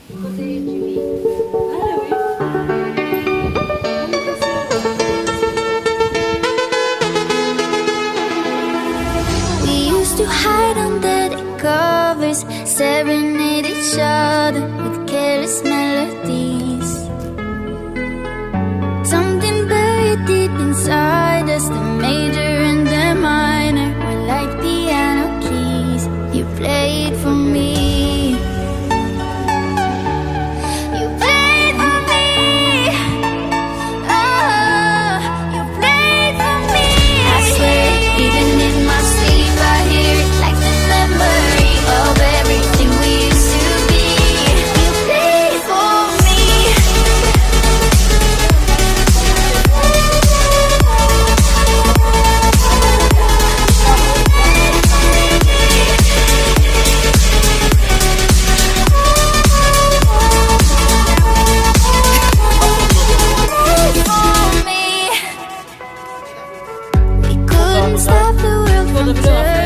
Côté Jimmy. Ah oui. We used to hide under the covers, serenade each other with careless melodies. Something buried deep inside us, the major and the minor were like piano keys. You played for me. You played for me. Oh, you played for me. I swear, even in my sleep, I hear it like the memory of everything we used to be. You played for me. For me. We couldn't stop the world from turning.